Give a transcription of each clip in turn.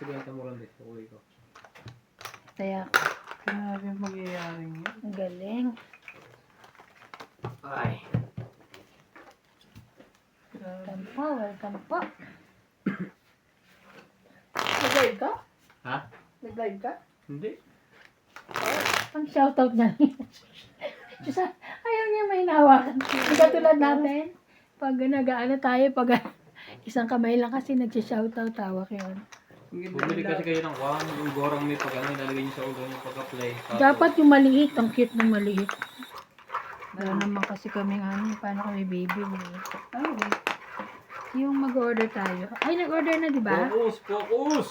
Sige, mo lang dito. Uwi ko. Kaya, Grabe ang mangyayari niya. ang galing. Ay. Welcome po, welcome po. Nag-live ka? Ha? Nag-live ka? Hindi. Pang shoutout na lang. Diyos, ayaw niya may hinahawakan. Hindi katulad natin. Pag nag-ano tayo, pag isang kamay lang kasi nag-shoutout, tawak yun. Bumili kasi kayo ng wang, yung gorang may pag ano, ilalagay niyo sa ulo niyo pagka-play. Dapat yung maliit, ang cute ng maliit. Wala naman kasi kami ano, paano kami baby. Ay, Yung mag-order tayo. Ay, nag-order na, di ba? Focus! Focus!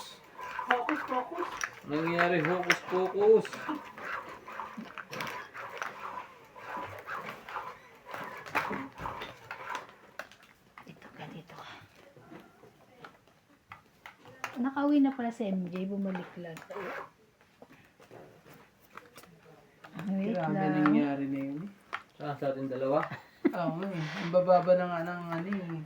focus, focus. Nangyayari, focus, focus! Dito ka, dito ka. Nakauwi na pala si MJ, bumalik lang. Wait Grabe lang. nangyari na yun eh. Saan sa ating dalawa? Oo nga eh. Ang bababa na nga ng ano eh.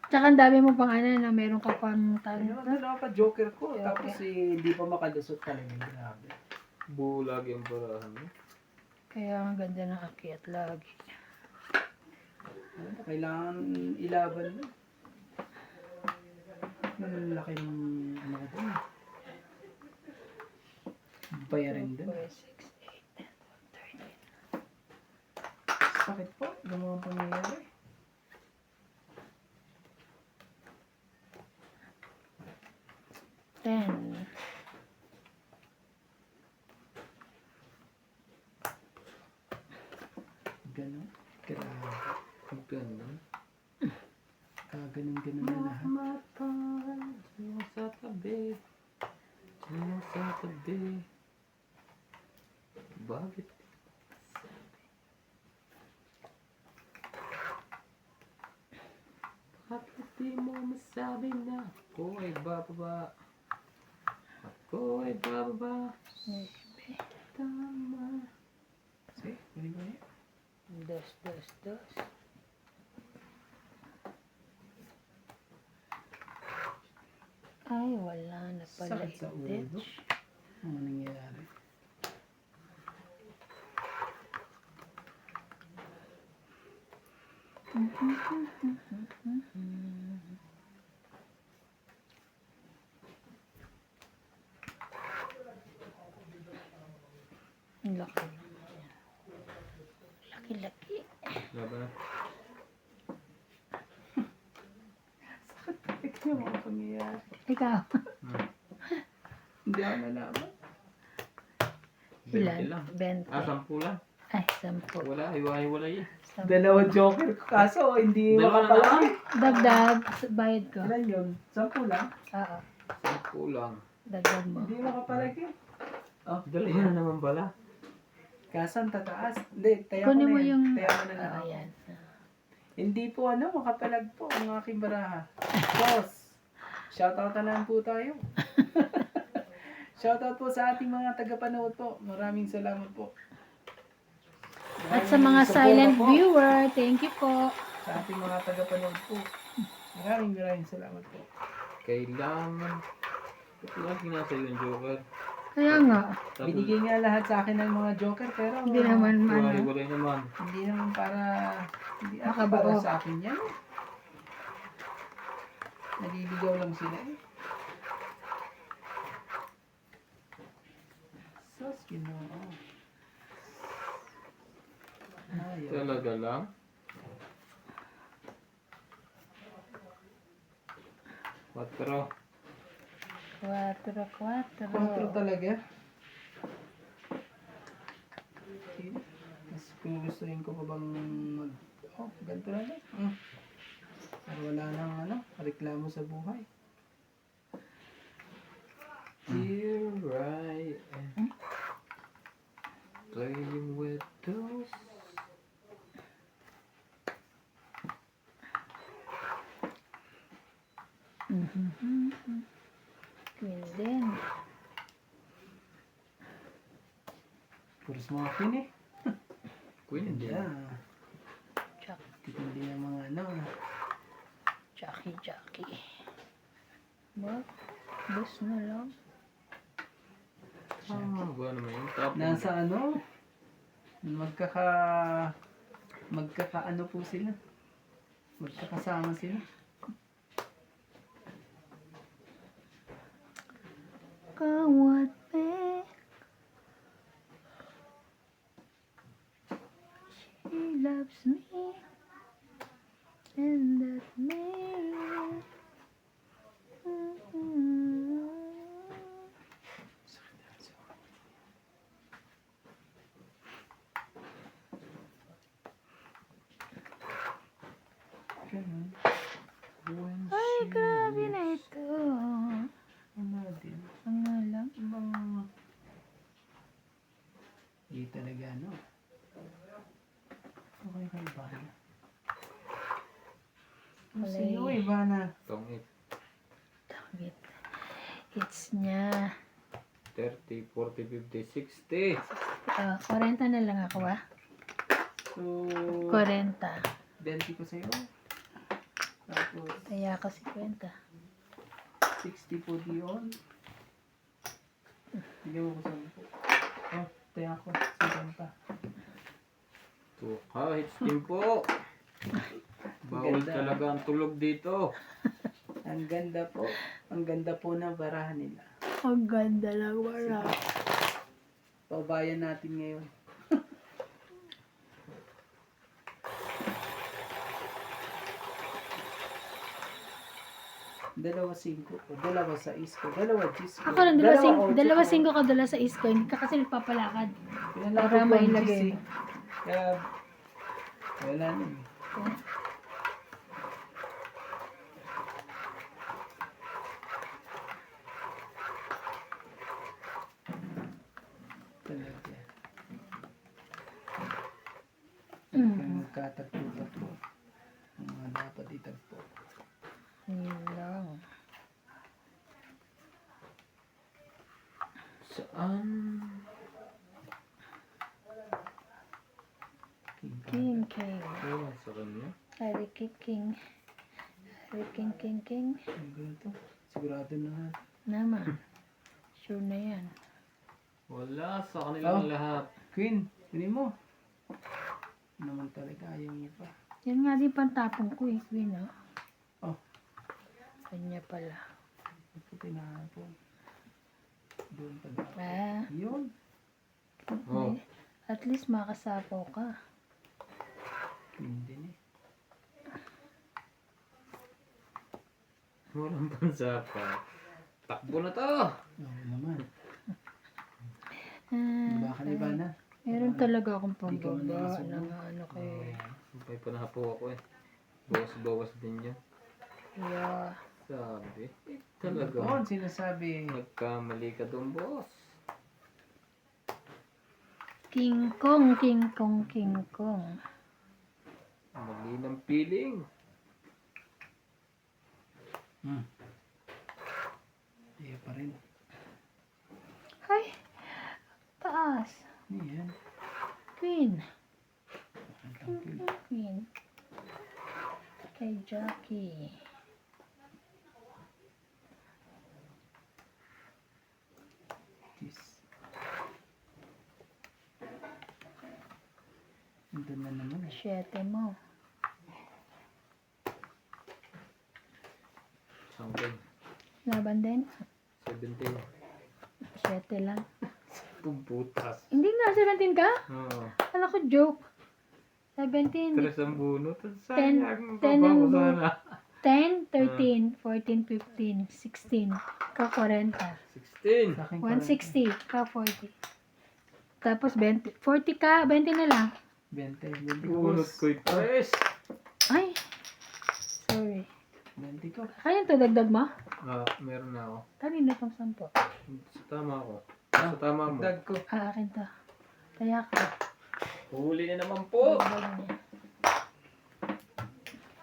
Tsaka ang dami mo pang ano na meron ka pang Ano talent. dalawa pa joker ko. Okay. Tapos eh, di pa makalusot talaga. Grabe. Bulag yung parahan mo. Kaya ang ganda ng akyat lagi. Ano na, kailangan ilaban na. Ang laki ng ano ko dun. Bayarin din. 4, 6, 8, 10, 13. Sakit po. Gumawa ang pangyayari. Ganon. Grabe. Ang ganda. Kaganon-ganon na lahat. Mapal, sino sa tabi? Sino sa tabi? Bakit? Bakit di mo masabi na ako ay bababa? Ako ay bababa. Tama. See? Galing ba yan? Dos, dos, dos. Ay, wala na pala. Sakit sa Edit. ulo. Ano nangyayari? Ang laki. Laki-laki. Laban na. Sakit yung mga pangyayari. Ikaw. Hindi ako nalaman. Ilan? Ilan? 20. 10 lang. Ay, 10. Wala, hiwa-hiwalay eh. 10. Dalawa joker ko. Kaso hindi Dalawa na makapalaki. Dagdag, bayad ko. Ilan yun? 10 lang? Oo, 10 lang. dagdag mo. Hindi makapalaki. Oh, Dali na naman pala. kaso ang tataas. Hindi, taya Kunin ko mo na yung... yan. Taya ko na lang. Ayan. Hindi po makapalag po ang aking baraha. Boss, shoutout na lang po tayo. Shoutout po sa ating mga tagapanood po. Maraming salamat po. At sa mga Maraming silent suporta po viewer, thank you po. sa ating mga tagapanood po. Maraming salamat po. Kailangan. Ba't lagi nasa yung joker? Kaya nga, Tapos, Binigay nga lahat sa akin ng mga joker pero hindi naman ano. hiwa-hiwalay naman. hindi naman para hindi Makabuo. para sa akin yan. Naliligaw lang sila eh. Sus, ginoo. Ayaw. Talaga lang? Patro. 4, 4. 4 talaga. Okay. Mas kung gustuhin ko pa bang mag... Oh, ganito na lang. Para wala nang reklamo sa buhay. Here I am. Playing with those. Queen din. Puros mga queen eh. Queen din. Yeah. Chuck, Hindi ng mga Jackie. What? Dos na lang. Ba naman yung top? Nasa ano? Magkaka ano po sila. Magkakasama sila. Kawat me. She loves me. And that me. Ganun. When Ay, she grabe na lives, ito. ano din. Ang nga lang. Ibang... Hindi talaga, ano. Okay kay Ivana. Malay. Sino Ivana? Tongit. Tangit. It's niya. 30, 40, 50, 60. 40 na lang ako So, 40. 20 ko sa'yo. Tapos, Kaya ako 50. 60 po diyon. Bigyan mo ko 10. Oh, tayo ako. 50. So, kahit po. Bawal Ganda. talaga ang tulog dito. Ang ganda po. Ang ganda po ng barahan nila. Ang ganda lang wala. Pabayan natin ngayon. Dalawa 5 ko. Dalawa 6 ko. Dalawa 10 ko. Ako lang, dalawa 5 ka, dalawa sa ko. Hindi ka kasi nagpapalakad. Para may lagay. Kaya, wala na eh. Talaga. Kaya magkatagpo-tagpo. Ang mga dapat itagpo. Yun lang. Saan? King, king. Oh, sa kanya. Harry king. Harry king. Ang ganito. Sigurado na nga. Naman. Sure na yan. Wala, sa kanilang Oh. lahat. Queen, kunin mo. Naman talaga, ayaw niya pa. Yan nga din pantapong ko eh, Queen, oh. Oh. Kanya pala. Ito tinapon. Doon pa daw. Ah, Yun. Oh. at least makasapaw ka. Queen din eh. Walang bansa pa. Takbo na to! Oo naman. Ah, Baka na iba na. meron talaga akong Di ka man pambaba nakasunod. ng ano kay... May panahapo ako eh. Bawas-bawas din yun. Yeah. Sabi. Eh, Oo, talaga. sinasabi. Nagkamali ka doon, boss. King Kong. Mali ng feeling. Iya pa rin. Ay, taas. Yan. Queen. Ang Queen. Queen. Kay Jackie. Kiss. Ito na naman eh. 7 mo. Something. Laban din. 17. 7 lang. Pumputas. Hindi nga, 17 ka? Oo. Kala ko joke. 17, Tres ang bunot. Ten- Sayang. ten Baba ang ko bunot. sana. 10, 13, 14, 15, 16. Ka 40. 16. Sa akin 160. Ka 40. Tapos 20. 40 ka, 20 na lang. 20 Bunot ko. ko'y tres. Ay. Sorry. 20 ko. Kaya to dagdag mo? Meron na ako. Kanina tong 10. Sa tama ako. Sa tama mo. Dag ko. Akin to. Kaya ka. Huli na naman po. Dagdag niya.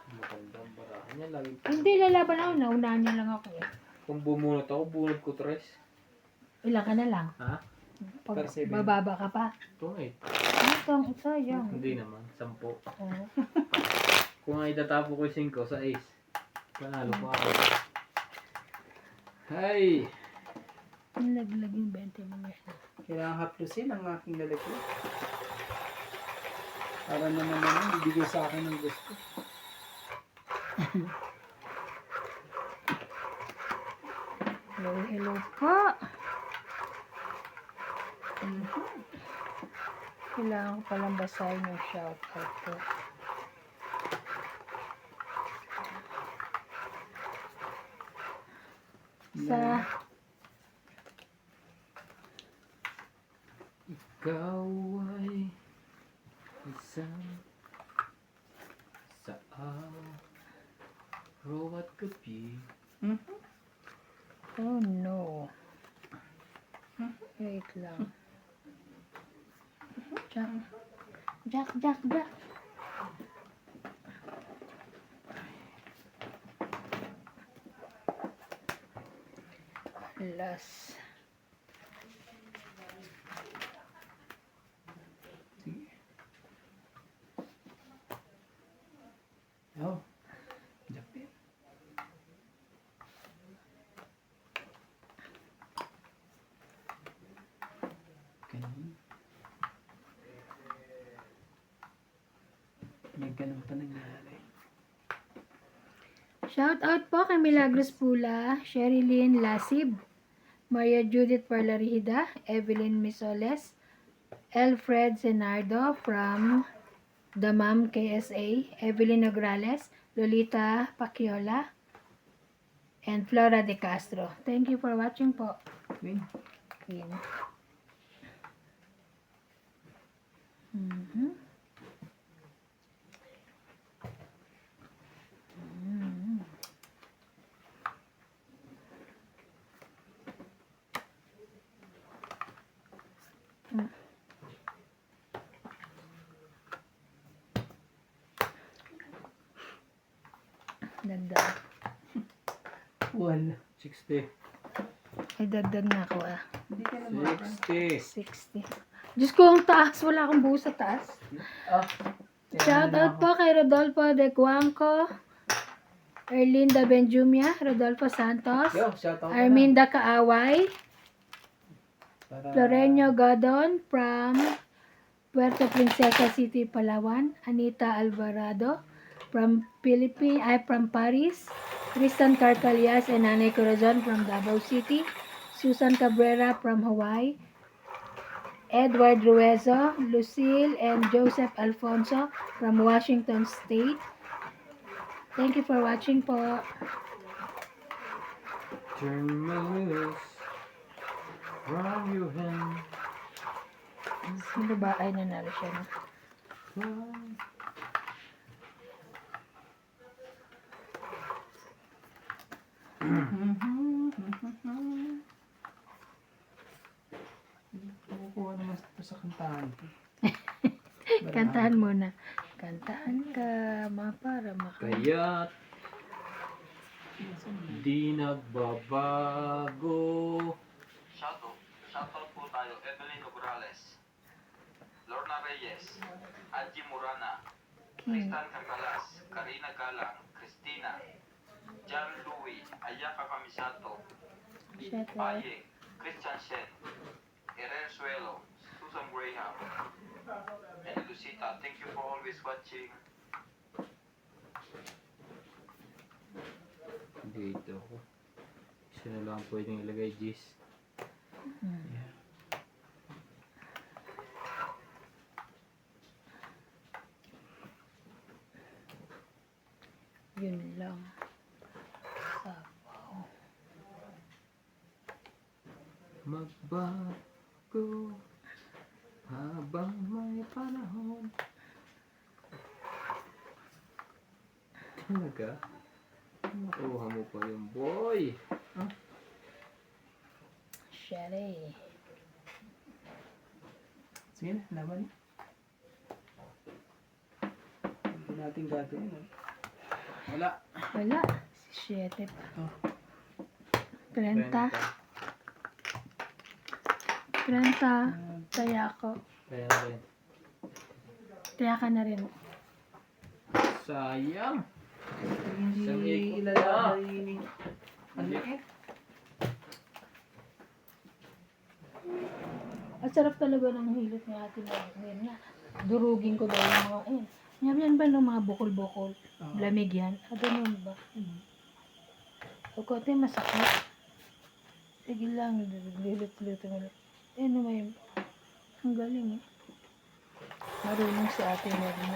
Magandang barahan niya. Lagi Hindi, lalaban ako. Naunahan niya lang ako eh. kung bumunot ako, bunot ko tres. Ilan ka na lang? Ha? Pag Per 7. bababa ka pa. Ito nga eh. Ano tong isa yan? Hindi naman. 10. Oh. Kung nga itatapo ko yung 5 sa ace. Panalo ko ako. Ay! Nilaglag yung 20 mo yan. Kailangan haplusin ang aking lalagyan. Para naman ibigay sa akin ng gusto. Hello, hello po. Kailangan ko palang basahin yung shoutout ko. Sa Ikaw ay isang sa araw at gabi. oh no. Wait lang. Jack. Alas. Sige. Oh. Japin. Ganun. May ganun pa nangyari. Shout out po kay Milagros Pula, Sherilyn Lasib, Maria Judith Parlarida, Evelyn Misoles, Alfred Senardo from Damam KSA, Evelyn Nograles, Lolita Paciola, and Flora De Castro. Thank you for watching po. Queen. Queen. Mhm. Dagdag. Wala. 60. Ay, dagdag na ako ah. Hindi ka naman. 60. 60. Diyos ko, ang taas. Wala akong buo sa taas. Ah. Shout out po kay Rodolfo De Cuanco, Erlinda Benjumia, Rodolfo Santos, Yo, shout out Arminda Kaaway, para Florenio Godon from Puerto Princesa City, Palawan, Anita Alvarado from from Paris, Tristan Carcalias and Nanay Corazon from Davao City, Susan Cabrera from Hawaii, Edward Ruezo, Lucille and Joseph Alfonso from Washington State. Thank you for watching po. Turn my lips from your hand. Sino ba? Ay, nanalo siya na. Kukuha naman ito sa kantahan ko. Kantahan muna. Kantahan ka, para Kaya't di nagbabago. Shoutout po tayo, Evelyn Nograles, Lorna Reyes, Angie Murana, Tristan Carcalas, Karina Galang, Christina, John Louie, Ayaka Kamisato, Shut up. Paye, Christian Shen, Herrera Suelo, Susan Graham, and Lucita. Thank you for always watching. Dito ako. Isa na lang pwedeng ilagay, Jis. Yun lang. Sabaw. Magbago habang may panahon. Talaga? Nakuha mo pa yung boy. Sherry. Sige na, laban. Hindi natin gagawin. Wala. Wala. 7 pa. Oh. 30. 30. Taya ko. Kaya rin. Taya ka na rin. Sayang. Hindi Isang ikot ilalagay ni... Ano Hindi. eh? At sarap talaga ng hilot ni Ate Mary. Ngayon nga, durugin ko daw yung mga, yan ba ng mga bukol-bukol? Oo. Lamig yan. Ganun ba? Ako, ate, masakit. Tigil lang, lilit-lilit mo lang. May, ang galing eh. Marunong si Ate Mary.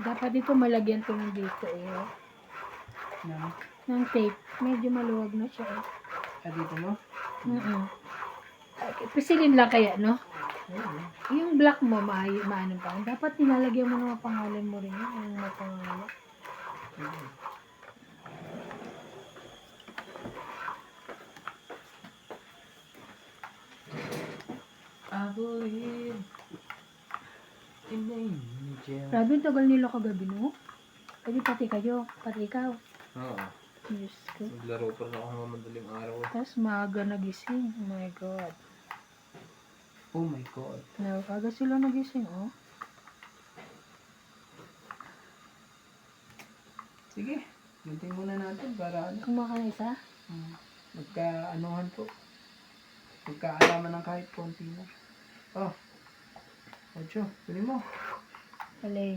Dapat dito malagyan ko ng dito ng tape. Medyo maluwag na siya eh. Dito mo? Okay, pisilin lang kaya, no? Oo. Yung black mo, maano pa. Dapat nilalagyan mo ng mga pangalan mo rin yun. Yung mga pangalan. I believe in the angel. Grabe, ang tagal nila kagabi, no? Pwede pati kayo, pati ikaw. Oo. Diyos ko. Naglaro pa rin ako ng madaling araw. Tapos maaga nagising. Oh my God. Oh my God. Aga sila nagising, oh. Sige, gunting muna natin para ano. Kumakain isa? Magka-anuhan po. Magkaalaman ng kahit konti na. Oh. Ocho, kunin mo. Alay,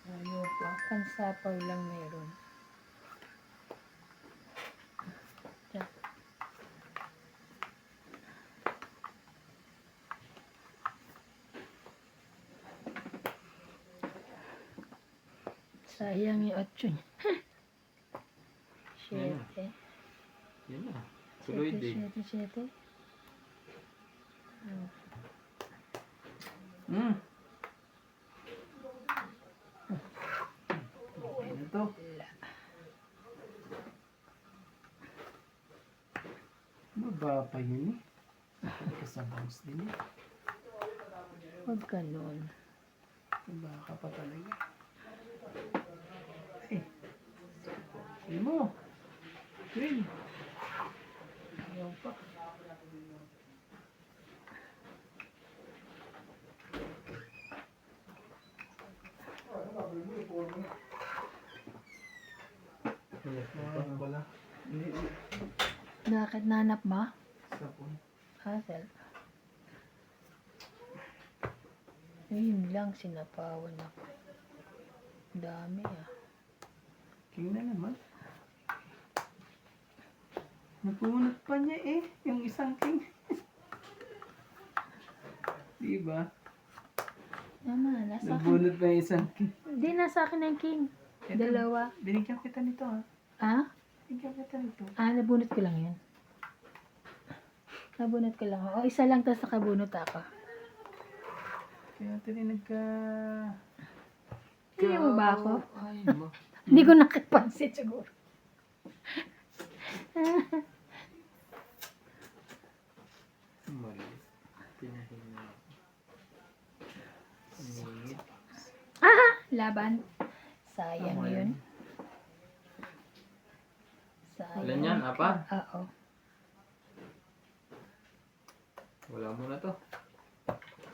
Ayaw pa. pansapaw lang meron. Diyan. Sayang yung 8 niya. 7. Yan na. Tuloy din. 7. Ano to? Baba pa yun eh. Kasabangs din eh. Huwag ganun. Baka pa talaga. Ay. Sige mo. Queen. Ayaw pa. Wala. Bakit nanap mo? Sabon. Hazel. Ayun lang, sinapawan ako. Dami ah. King na naman. Napunot pa niya eh. Yung isang king. Diba? Naman, nasa akin. Nabunot pa yung isang king. Hindi, nasa akin ang king. Eto, Dalawa. Binigyan kita nito ha. Ah? Binigyan kita nito. Nabunot ko lang yan. Nabunot ko lang. O, isa lang, tapos nakabunot ako. Kaya ito rin nagka... Hindi mo ba ako? Ay, ma. Hindi ko nakipansin siguro. Mali. Pinahinga ako. Umingit. Laban. Sayang yun. Sayang. Ilan yan? Apat? Oo. Wala mo na to.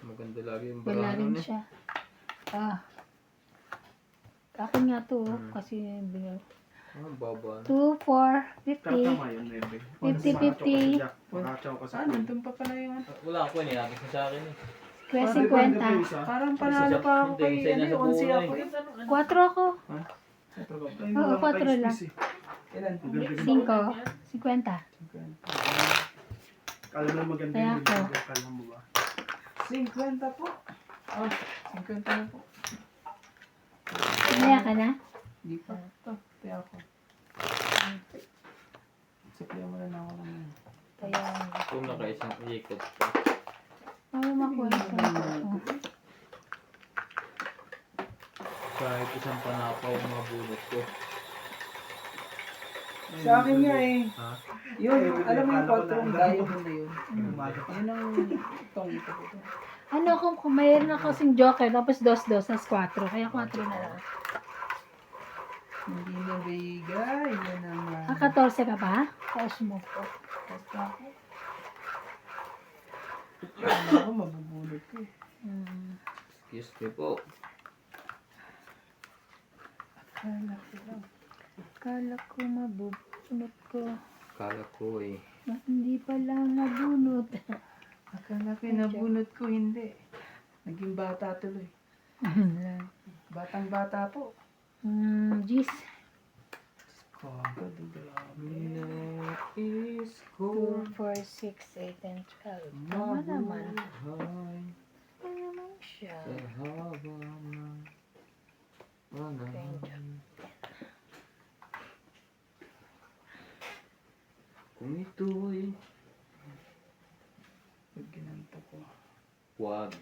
Maganda lagi yung Wala barano rin niya. siya. Akin nga to, kasi binigyan. Baba. 2, 4, 50. 50, 50. Nandun pa pala yung... Wala ako, nilapit na sa akin eh. Kwes 50. Parang panalo pa ako kay... Ano, 11 ako eh. 4 ako. Oo, 4 lang. Ilan? 5. 50. Kala mo maganda Kaya yung ako. video, kala mo ba? 50 po. 50 na po. Kaya ka na? Hindi pa. Ito, kaya ako. Saklayan mo na ako lang yun. Kaya, Kung nakaisang ikot pa. ano makuha Kahit isang panapaw ang mabunot ko. Sa akin nga eh. Ha? Yun, alam mo yung patrong diamond na yun. Umaga pa. Yun ang itong ito ko. Ano kung mayroon na kasing joker, tapos 2, tas 4. Kaya 4 na lang. Hindi na bigay. Yan naman. 14 ka pa? Tapos mo po. Basta ako. Ano ako, mabubulot ko eh. Excuse me po. Akala ko lang. Akala ko mabubunot ko. Kala ko eh. Ba't hindi pala nabunot? Akala ko yung nabunot ko, hindi. Naging bata tuloy. Batang bata po. Gis. Kagad, grabe. Nais ko 2, 4, 6, 8, and 12. Tama naman. mabuhay Tama naman siya. sa haba ng panahon. Kung ito'y Pag ginanto ko. wag.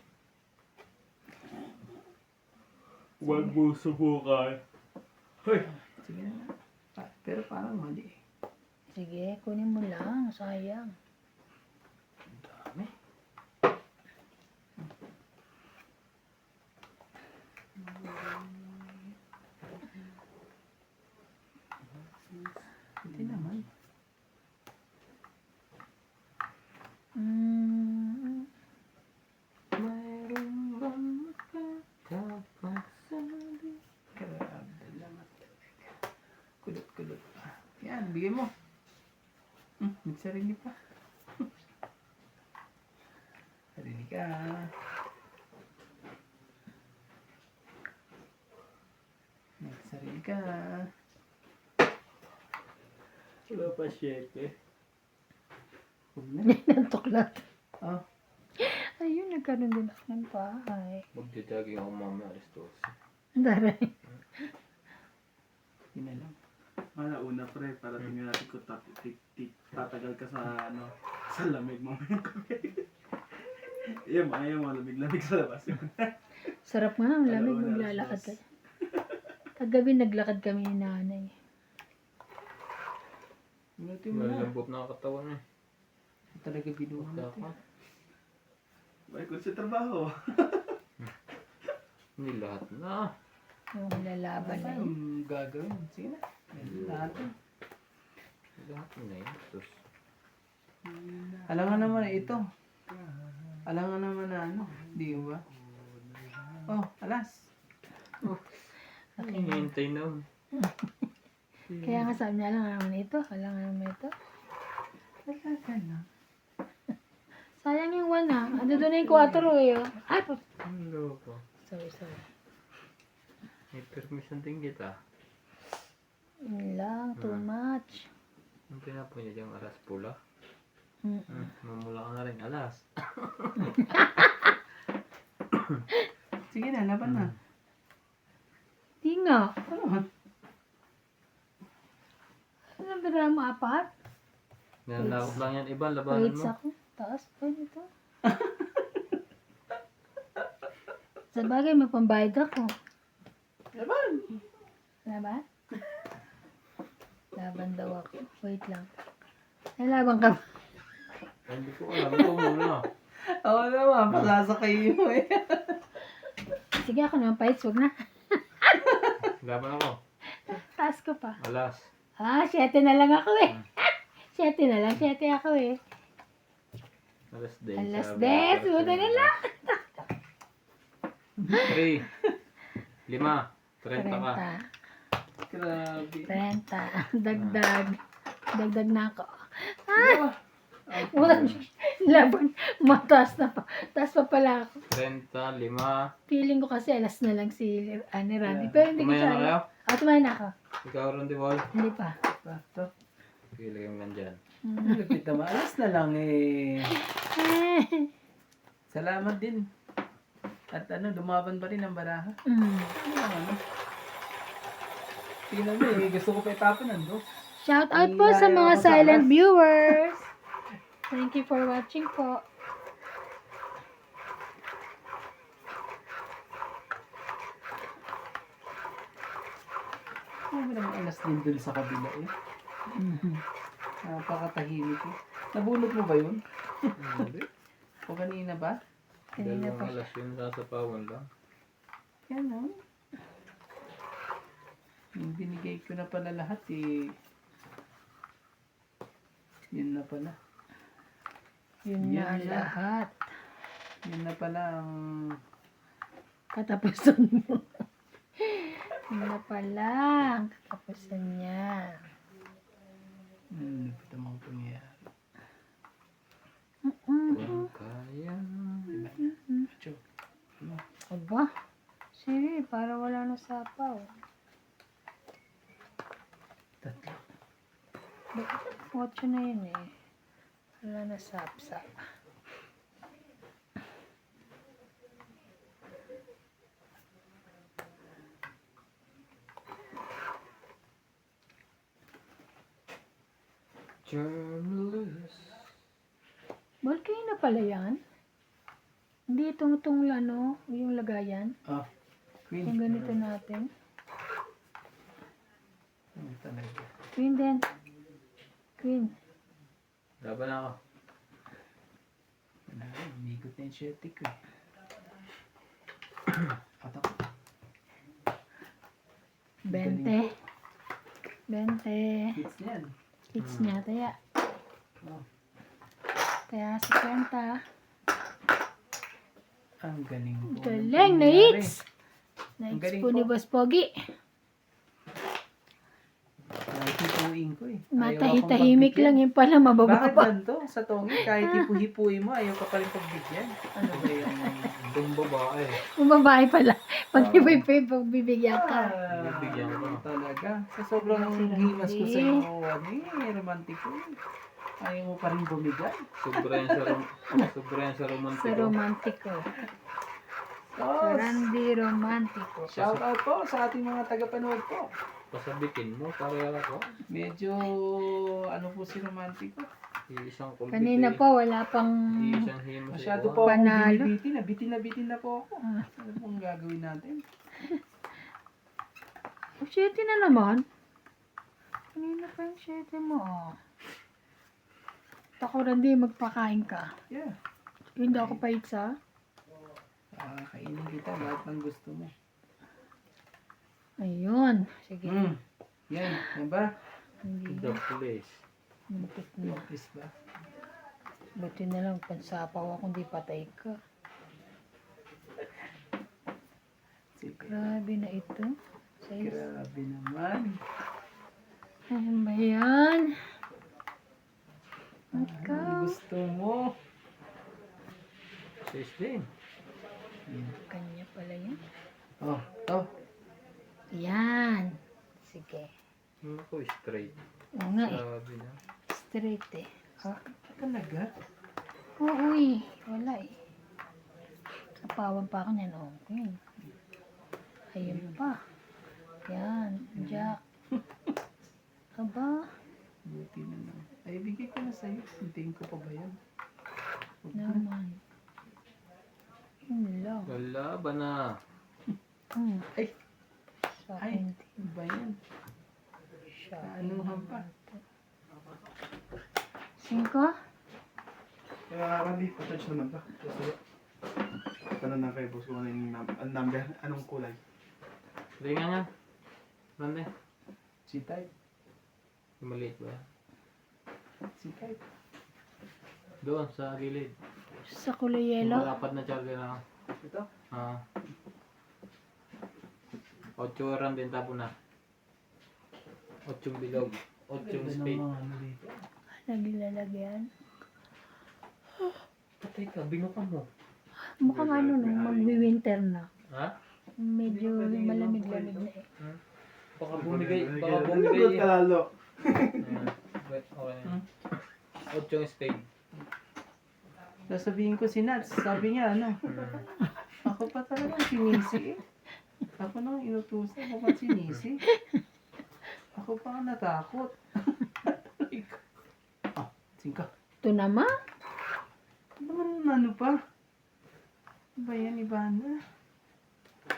Huwag mo subukan. Hoy! Sige na. Pero parang mali eh. Sige, kunin mo lang. Sayang. Dami. Hindi naman. Mayroon bang makakapagsabi? Grabe naman. Kulot-kulot pa. Yan, bigay mo. May sarili pa. Sarili ka. May sarili ka. Wala pa 7. Huwag na. Nantuklat. Oh, Ayun, nagkaroon din ako ng bahay. Magdidaging ako mamaya alas 12. Daray. yun na lang. Una pre, para tingnan natin kung tatagal ka sa sa lamig mamaya kami. Yan, ayaw mo lamig-lamig sa labas. Sarap nga, ang lamig Alauna, maglalakad alas ka. Kagabi naglakad kami ni nanay. Minutin mo na. Malambot na ang katawan eh. Talaga binuha natin. Dapat. May kung sa trabaho. Hindi lahat na. Yung lalaban Ano na yun. yung gagawin? Sige na. Yan natin. Lahat na yun. Sus. Alam nga naman na ito. Alam nga naman na ano. Di ba? Oh, alas. Hinihintay na. Kaya nga sabi niya, alam nga naman ito. Alam nga naman ito. Wala ka na. Sayang yung 1 ah. Ando doon na yung 4 eh. Oh. Ay, Ang loko. sorry. May permission din kita. Yun lang, too much. Ang pinapo niya diyang alas pula. Mm. Mamula ka na rin alas. Sige na, laban na. Di nga. Ano? Ano ba mo, 4? Nanakot lang yan iba. Labanan Wait mo. ako. Taas pa nito. Sa bagay, may pambayad ako. Laban! Laban? Laban daw ako. Wait lang. Ay, laban ka ba? Ay, hindi ko alam. Ito muna. Oo naman, pasasakay mo eh. Sige, ako naman fights. Huwag na. Laban ako. Taas ko pa. Alas. 7 na lang ako eh. 7 na lang. 7 ako eh. Alas 10. Alas 10. Buta na lang. 3. 5. 30 ka. 30. Grabe. 30. Dagdag. Dagdag na ako. Ah! Laban. Mataas na pa. Taas pa pala ako. 30. 5. Feeling ko kasi alas na lang si Randy. Pero hindi ko Kumain siya na kayo? tumayan na ako. Ikaw rin, Divol. Hindi pa. Bato. Pili kang nandyan. Lupit naman. Alas na lang eh. Salamat din. At lumaban pa rin ang baraha. Ano? Tingnan mo eh. Gusto ko pa itapon nando. Shout out po sa mga silent viewers. Thank you for watching po. Ano ba naman alas din dun sa kabila eh? Napakatahimik eh. Nabunot mo ba yun? Hindi. O kanina ba? Kanina Dalawang pa. alas yun. Sasapawan lang. Yan o. Yung binigay ko na pala lahat eh. Yun na pala. Yun na Yan na. lahat. Yun na pala ang... Katapusan mo. Yun na pala. Ang katapusan niya. Lupit ang mga Aba, sige, para wala na sapaw. Tatlo. 8 na yun eh. Wala na sapsap. Journalist. Volcano na pala yan? Hindi itong ano, yung lagayan. Ah, Queen. Yung ganito natin. Ano talaga? Queen din. Queen. Laban ako. Ano, umigot na yung shete ko eh. At ako. 20. 20. Hits niyan. Hits niya, taya. Oh, Kaya 50. ang galing po. Galing na nangyari. hits! Na Ang hits galing po ni po. Boss Pogi. Nakikituin ko eh. Ayaw Matahitahimik akong lang pagbigyan. yung pala Bakit mabababa. ganito? Sa tongi, kahit hipu-hipuin mo, ayaw ka pa rin pagbigyan. Ano ba yung... Itong babae. Yung babae pala. Pag pagbibigyan ka. Bibigyan ko. Talaga. Sa sobrang himas ko sa iyo, ano eh, romantiko eh. Ayaw mo pa rin bumigay. Sobra yan sa Sa romantiko. romantiko. Sa So, Randy Romantico. shout out po sa ating mga tagapanood po. Pasabitin mo, para ako. Medyo, ano po si romantiko? Isang kulbit. Kanina pa wala pang... Isang himo sa Masyado iwan. po akong Panalo. binibitin na. Bitin na po ako. Ano pong gagawin natin? Oh, 7 na naman. Kanina pa yung 7 mo. Oh. Ako Randy, magpakain ka. Yeah. Hindi ako pizza. Kainin kita lahat ng gusto mo. Ayun. Sige. Yan. Yan ba? Hindi. The place. Muntik na. Please ba? Buti na lang pansapaw ako, hindi patay ka. Sige. Grabe na ito. Size. Grabe naman. Ano ba yan? Ano Ikaw. gusto mo? Sis din. Kanya pala yun. Oh, to. Yan. Sige. Ako straight. Oo nga eh. Sabi na. Straight eh. Ah. Talaga? Oo eh. Wala eh. Kapawan pa ako niyan. Okay. Ayun pa. Yan. Jack. Aba. Buti na lang. Ay, bigay ko na sa'yo. Hintayin ko pa ba yan? Naman. Yun lang. Wala ba na? Ay, Sa ay, akin. ano ba yan? Siya. Kaanuhan pa. 5? Kaya Randy, patouch naman ba? Tanong na kay boss kung ano yung number, anong kulay? Hindi nga nga. Rande. C-type. Maliit ba? C-type. Doon sa gilid. Sa kulay Yung yellow. malapad na charger na. Ito? Ah. 8 oran din tapo na. 8 bilog. 8 speed. Ano dito? Naglalagyan. Patay ka, binuka mo. Mukhang ano no, magwi-winter na. Ha? Medyo malamig-lamig na eh. Baka bumigay. Baka Nalagot bumigay. ka lalo. Wait, okay na. 8 speed. Sasabihin ko si Nats. Sabi niya, ano? Ako pa talaga sinisi eh. Ako nang inutusan. Ako pa sinisi. Ako pa ang natakot. Ah, singka. Ito naman. Naman ano pa? Ano ba yan, Ivana?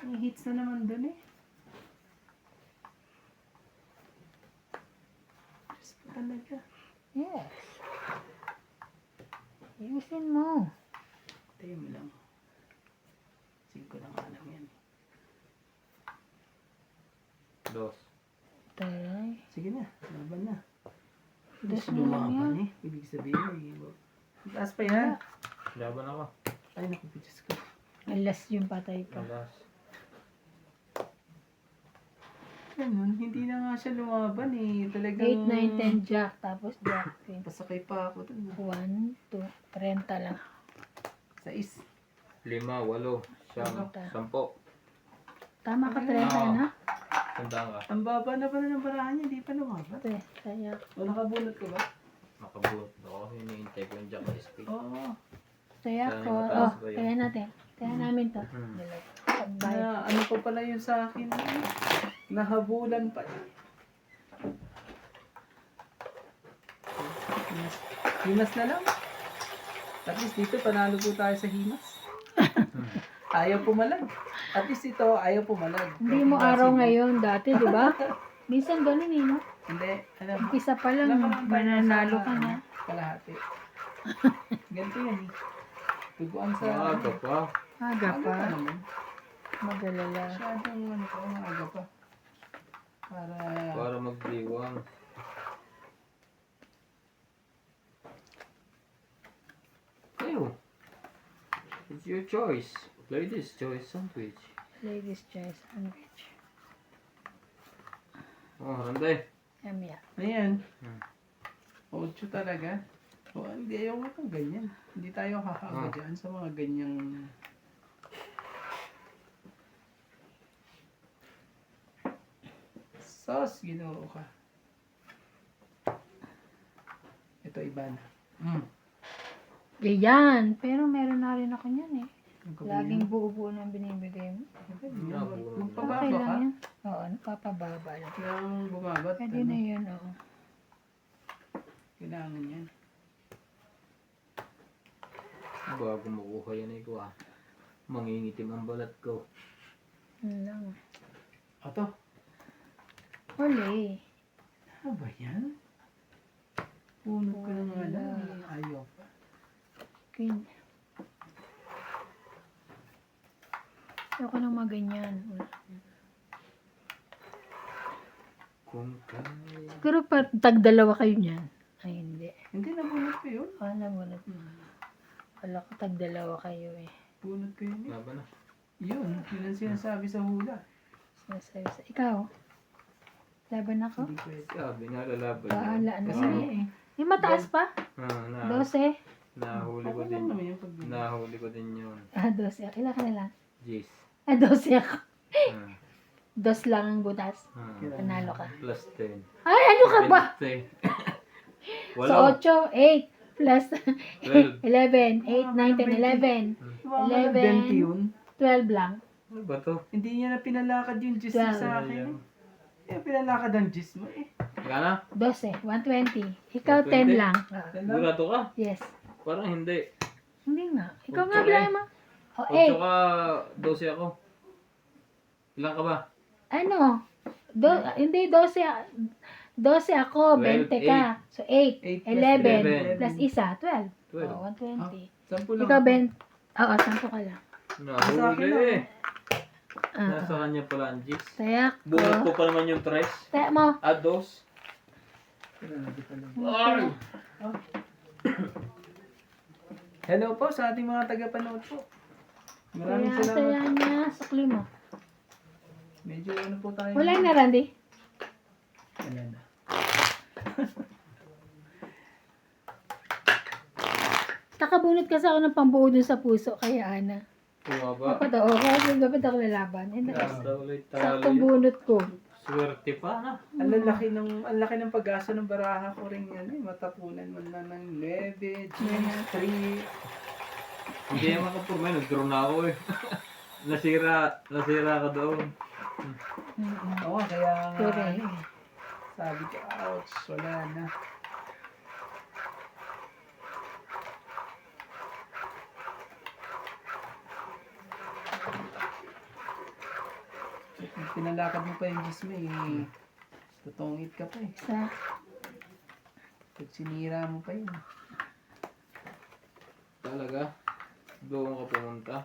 May hits na naman dun eh. Diyos ko talaga. Yes. Ayusin mo. Tayo mo lang. Singko na nga lang yan. Dos. Taray. Sige na, laban na. Dos Mas na lang yan. lumaban eh. Ibig sabihin eh. Taas pa yan. Laban ako. Ay, naku, bitches ko. Alas yung patay ka. Alas. Ganun, hindi na nga siya lumaban eh. 8, Talagang... 9, 10 jack. Tapos jack. Pasakay pa ako dun. 1, 2, 30 lang. 6. 5, 8, Siyam. Pumunta. 10. Tama ka, 30 na? Tandaan ka. Ang baba na pala ng barahan niya, di pa lumaba. Ate, kaya. O nakabunot ka ba? Makabuot ako kasi hinihintay ko yung Jack SP. Oo. Kaya Sana ko. mataas Oh, ba yun? kaya natin. Kaya namin to. Hmm. Pagbay. Na, ano pa pala yun sa akin? Nahabulan pa. Himas na lang. At least dito panalo po tayo sa himas. Ayaw pumalag. At least ito ayaw pumalag. Hindi mo araw ngayon dati, di ba? Minsan ganun eh, no? Hindi. Alam mo. Umpisa pa lang, Nakaraan tayo mananalo sa, ka na. Kalahati. Ganito yan eh. Tuguan sa... Maaga pa. Aga Aga pa. pa naman. Magalala. Masyadong ano pa, maaga pa. Para... Para magdiwang. Kayo. It's your choice. Ladies' choice sandwich. Ladies choice sandwich. Oh, Randay. Yummy. Ayan. Hmm. 8 talaga. O, hindi, ayaw mo itong ganyan. Hindi tayo hahaba dyan sa mga ganyang... Sauce, ginoo ka. Ito iba na. Yan. Pero meron na rin ako niyan eh. Ang kabili Laging mo. buo-buo na binibigay mo. Okay, yan. Buo. Magpababa Okay ka. lang yan. Oo, napapababa lang. Kailangan bumabat. Pwede ano? na yun, oo. Kailangan yan. Bago makuha yan ko ah. Mangingitim ang balat ko. Yun lang. Ato. Huli. Ano ba yan? Puno ka na nga lang. Ayaw pa. Kin. Ayoko nang maganyan. Kung kaya. Siguro pa tag-dalawa kayo niyan. Ay, hindi. Hindi, nabunot ko yun. Wala mo na. Wala ko tag-dalawa kayo eh. Bunot ko yun eh. Laban na. Yun ang sinasabi sa hula. Sinasabi sa... Ikaw? Laban ako? Hindi pwede. Sabi nga lalaban Bahala na Kasi, sa'yo eh. Yung mataas pa? na, 12? nahuli ko Okay din. lang naman yung pagbili. Nahuli ko din yun. Ah, 12. Ilan ka na lang? Jeez. Ah, 12 ako. Ah, 2 lang ang butas. ah. Panalo ka. Plus 10. Ay, ano ka ba? 20. So, 8, 8 plus 12. 11, 8, 9, 10, 11. Mga 11. 20 yun. 12 lang. Ano ba to? Hindi niya na pinalakad yung gis Well, sa akin. Eh, pinalakad ang gis mo eh. Gana? 12, 120. Ikaw 120? 10 lang. Burato ka? Yes. Parang hindi. Hindi nga. Ikaw Ocho nga eh. bilangin mo. Oh, 8 8. ka, 12 ako. Ilan ka ba? Ano? Hindi, 12. 12 ako, 12, 20 ka. So, 8, 8 11, plus 11. isa, 12. 12. Oh, 120. 10 lang. Ikaw, 20. Oo, 10 ka lang. Sa akin Nahuli eh. Ah, Nasa kanya pala ang Jeez. tayak Bunot ko ko. pa naman yung 3. Tayak mo. Ah, 2. Ay! Hello po sa ating mga tagapanood po. Maraming Kaya salamat. saya niya. Sukli mo. Medyo ano po tayo. Wala na, Randy. Wala na. Nakabunot kasi ako ng pambuo dun sa puso kay Ana. Bumaba. Dapat ako, kasi dapat ako lalaban. Eh, Basta ulit saktong talo. bunot ko. Swerte pa na. Ang laki ng pag-asa ng baraha ko rin yan eh. Matapunan man na ng 9, 3. Hindi naman ako po, may nag-draw na ako eh. nasira ka doon. Oo, kaya nga. Correct. ano eh. Sabi ko, ouch, wala na. Pinalakad mo pa yung gis mo eh. Tutungit ka pa eh. Sa, Pag sinira mo pa yun. Talaga? Doon ka pumunta?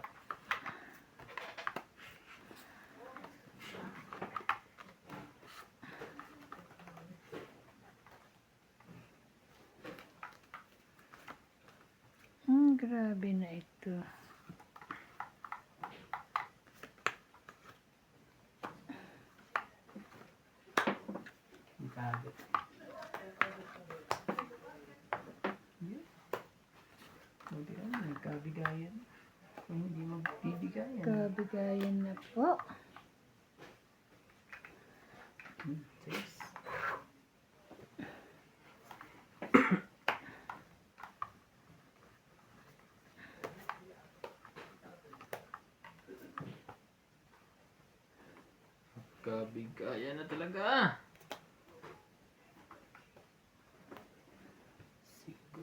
grabe na ito. Ang pagod. Buti ka na, nagkabigayan. Kung hindi magbibigayan. Kabigayan na po. Six. Kabigayan na talaga. Sigo.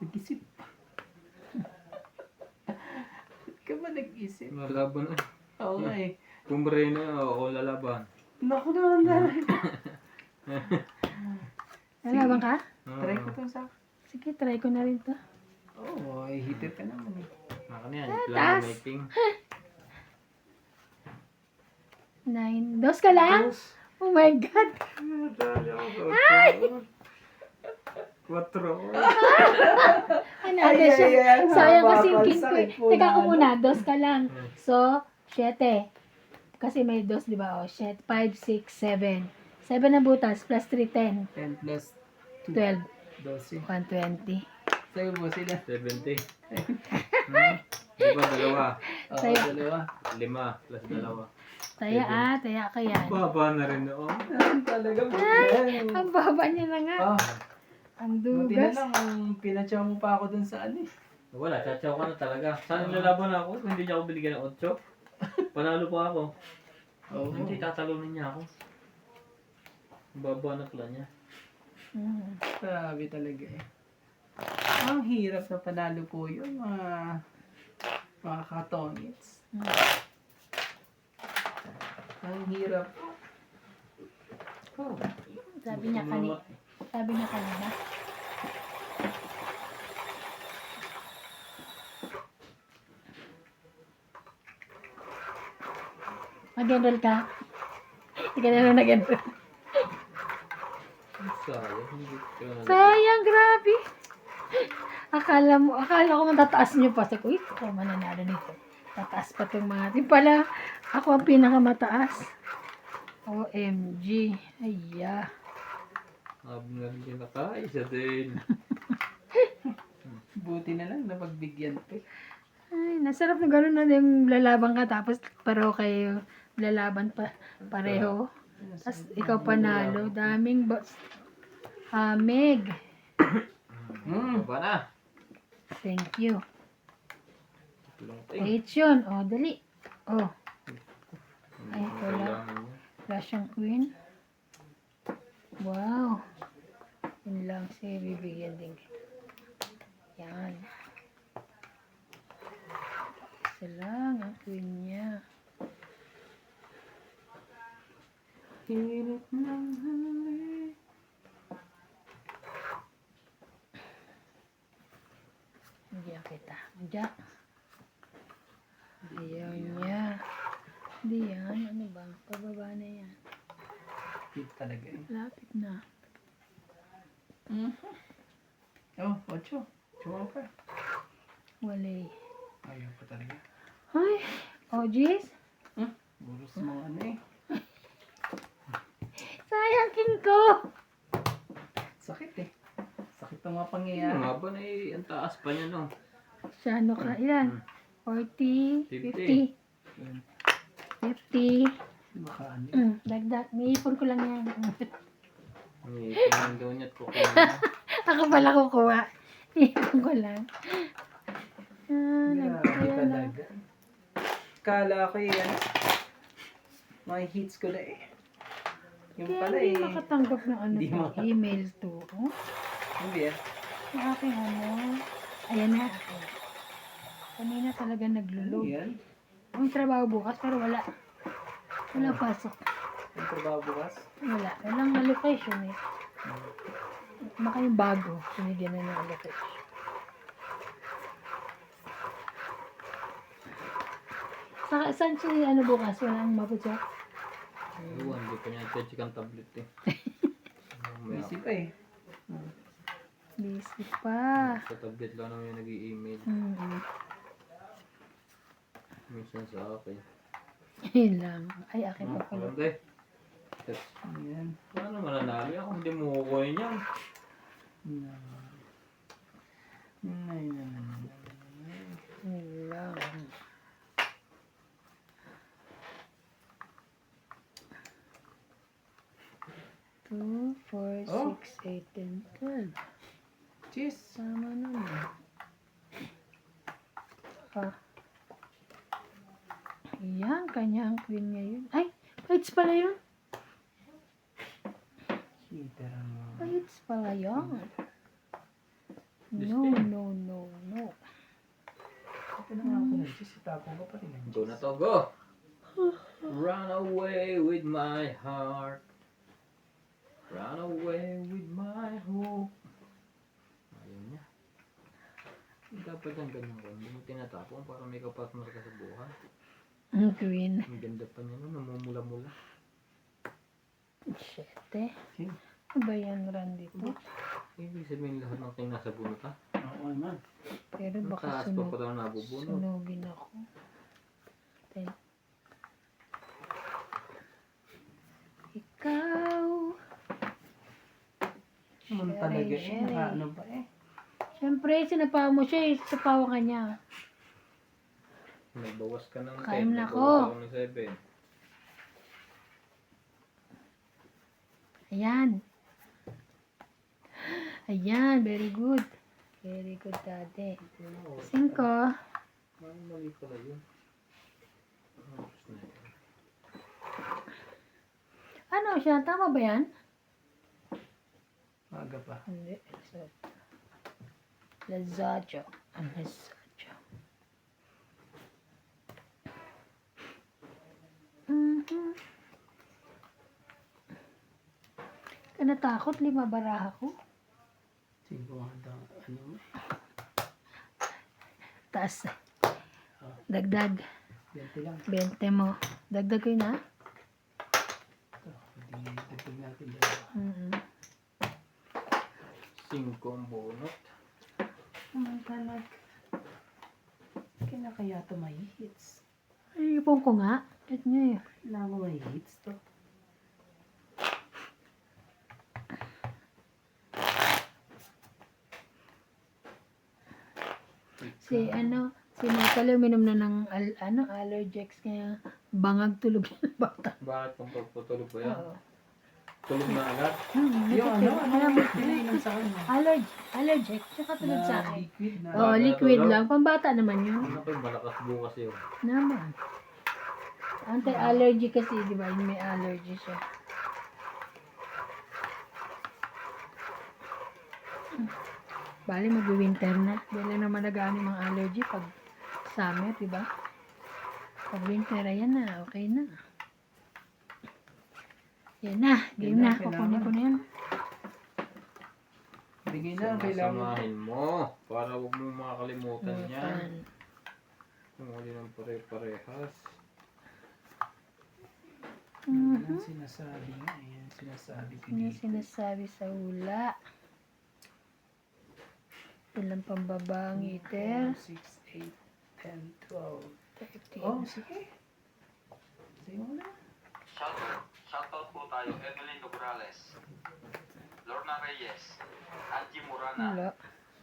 Nag-isip. Ba't ka ba nag-isip? Lalaban na. Oo nga eh. Kung na, ako lalaban. Naku naman na. Lalaban ka? Try ko to sa... Sige, try ko na rin to. Oo, oh, hitter ka naman eh. Akin yan. taas. Plan making. 9. Dos ka lang? Oh my God. Quattro. Ano, siya. Sayang kasi yung king ko. sakit po Teka ko na, muna, dos ka lang. So, 7. Kasi may dos, di ba? O, 7, 5, 6, 7. 7 na butas, plus 3, 10. 10 plus 12. 12. 120. Sa'yo mo sila. 70. Di ba dalawa? Oo, Sa'yo. dalawa. 5 plus dalawa. Taya ka yan. Baba na rin noon. Talaga mo. Ang baba niya na nga. Oh, Ang buti na dugas. lang kung pinatsaw mo pa ako dun sa ano eh. Wala, tsatsaw ka na talaga. Saan lalaban ako? Kung hindi niya ako binigyan ng 8. Panalo pa ako. Oo. Hindi, tatalunin niya ako. Baba na pala niya. Grabe talaga eh. Ang hirap na panalo po yun, mga katongits. Ang hirap. Oh. Sabi niya kanina. Mag-enroll ka? Hindi ka na nag-enroll. Sayang, hindi ko na. Sayang, grabe. Akala ko matataas niyo pa. Sabi ko, ako mananalo nito. Tataas pa itong mga. Di pala, ako ang pinakamataas. OMG. Aya. Habang naging nakaisa din. Buti na lang napagbigyan ko. Ay, nasarap na gano'n na yung lalaban ka tapos pareho kayo lalaban pa pareho. Tapos ikaw panalo. Daming Meg. Baba na. Thank you. Ting. 8 yun. O, dali. Oh, ay, wala. Kailangan niya. Russian Queen. Wow. Yun lang siya bibigyan din. Yan. Isa lang ang queen niya. Hirap ng hali. Diyan kita. Diyan. Ayaw niya. Hindi yan. Ano ba? Pababa na yan. Hit talaga eh. Lapit na. Oh, 8. Chumaw ka. Wala. Ayaw pa talaga. Ay. Ojis. Puro sa mga ano eh. Sayang king ko. Sakit eh. Sakit ang mga Yung pangyayari. nga ba na ang taas pa niya no? Siya ano ka? Ilan? 40. 50. 50. Baka ano eh. Dagdag. Niipon ko lang yan. May tingnan daw niya at kukuha. Ako pala kukuha. Iipon ko lang. Grabe Kaya na. talaga. Kala ko yan. May hits ko na eh. Yung Kaya pala hindi eh. makatanggap ng ano Hindi to, maka- email to. Oh, Hindi ah. yung aking ano. Ayan na. Okay. Kanina talaga Ano naglo-load. yan? Ang trabaho bukas pero wala. Wala pasok. Ang trabaho bukas? Wala. Walang allocation eh. Baka yung bago. Sinigyan na ng allocation. Saan siya ano bukas? Walang mapusok? Ewan, hindi pa niya check ang tablet eh. Busy pa eh. Busy pa. Sa tablet lang naman yung nag-i-email. Minsan sa akin. Yun lang. Ay, akin pa pala. Maganda eh. Ayan. Paano mananalo yan kung hindi mo kukuha yan? Nay, nay, nay, nay. Yun lang. Two, four, Oh. 6, 8, 10, 12. Cheese. Tama naman. Ah. Yan, kanya ang queen ngayon. Ay, page pala yun. Cheater mo. Page pala yun. No, no, no, no. Ito na nga ako ng cheese. Itapon ko pa rin ang Go cheese. na to, go! Run away with my heart. Run away with my hope. Ayun niya. Dapat ang ganyan ko. Hindi mo tinatapon para may kapatner ka sa buhay. Ang queen. Ang ganda pa niya no, namumula-mula. 7. King. Ano ba yan, Randy po? Ibig sabihin lahat ng tingin nasa bunot ha. Oo naman. Pero Ang baka taas pa pa daw nabubunot. sunugin ako. 10. Ikaw. Naman talaga eh. Sherry. Nakaano ba eh. Siyempre, sinapawa mo siya eh. Sinapawa ka niya. Nagbawas ka ng 10. Kain na nagbawas ako. ka ng 7. Ayan. Ayan, very good. Very good, daddy. 5. Mali pala yun. Tapos na yun. Ano siya? Tama ba yan? Maga pa. Hindi. So, Lazzaggio. Ang Lazzaggio. Ka natakot, 5 baraha ko. Siguro nga ano mo. Taas. Dagdag. 20 lang. 20 mo. Dagdag ko yun ha? Ito. Hindi dagdag natin dalawa. 5 ang bunot. Samantalag. Kaya kaya ito may hits. Ay, ipon ko nga. Ito nyo eh. Kailangan ko may hits to. Si Natalie uminom na ng allergex kaya bangag tulog yung bata. Bakit kung pagpatulog ba yan? Oo. Tulog na agad? Yung ano pinainom sa kanya. Allergic, tsaka tulog sa Na akin. liquid na. Oo, liquid lang. Pambata naman yun. Ano pa yung malakas bukas yun? Naman. Anti-allergy kasi, di ba? Yung may allergy siya. Bali, mag-winter na. Dahil lang naman nag-ano yung mga allergy pag summer, di ba? Pag winter, ayan na. Okay na. Yan na. Game na. Kukunin ko na yan. Bigay na, kailangan. Samahin mo para huwag mo makakalimutan yan. Yan. Kung wali ng pare-parehas. Yan ang sinasabi nga. Yan sinasabi ko Ano dito. sinasabi sa hula? Ilang pambaba ang iter? 6, 8, 10, 12. 13. Oh, sige. Sige mo na. Shoutout po tayo, Evelyn Dobrales, Lorna Reyes, Angie Murana, Wala.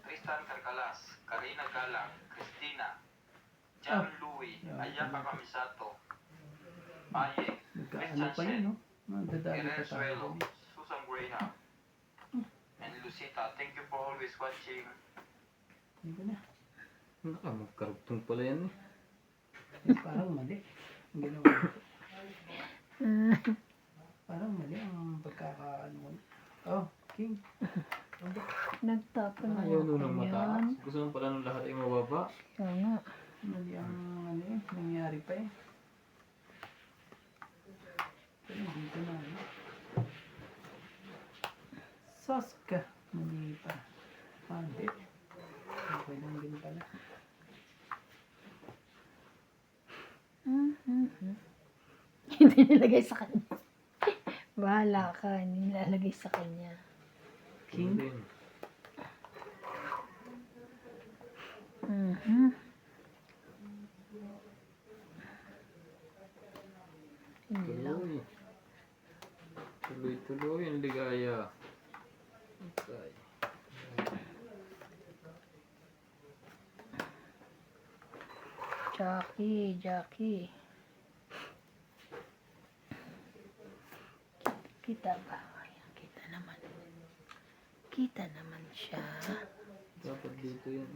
Tristan Carcalas, Karina Galang, Cristina, John Louie, Ayaka Kamisato, Paye, Nagkaano pa yun, no? Dadali pa tayo. Eresuelo, Susan Graham, and Lucita. Thank you for always watching. Hindi ko na. Naka, magkarugtong pala yan eh. Parang mali. Ang ginawa ko. Parang mali ang pagkakaano mo. Oh, King. Nagtapon na Ayaw ako nun ng mataas. yan. Gusto nung pala ng lahat ay mababa. Kaya nga. Mali ang ano eh. Nangyari pa eh. Pero dito na. Ano? Soska. Mali pa. Hindi. Okay lang din pala. Hindi nilagay sa kanya. Bahala ka. Hindi nilalagay sa kanya. King. Din. Hindi lang. Tuloy. Tuloy-tuloy ang ligaya. Okay. Jackie. Kita ba? Ayan, kita naman. Kita naman siya. Dapat dito yan.